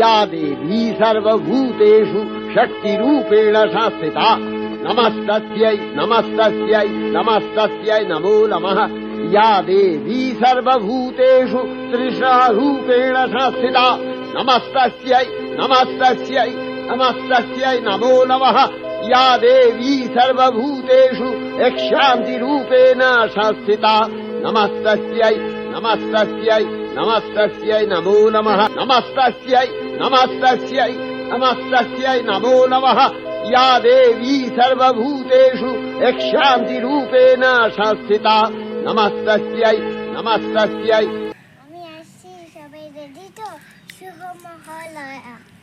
या देवी सर्वभूतेषु शक्तिरूपेण संस्थिता नमस्तस्यै नमस्तस्यै नमस्तस्यै नमो नमः या देवी सर्वभूतेषु तृष्णारूपेण संस्थिता नमस्तस्यै नमस्तस्यै नमस्तस्यै नमो नमः या देवी सर्वभूतेषु यक्षान्तिरूपेण संस्थिता नमस्तस्यै नमस्तस्यै नमस्तस्यै नमो नमः नमस्तस्यै नमस्तस्यै नमस्तस्यै नमो नमः या देवी सर्वभूतेषु यक्षान्तिरूपेण संस्थिता नमस्तस्यै नमस्तस्यै। আমি আসছি, সবাই রেডি তো? শুভ মহালয়া।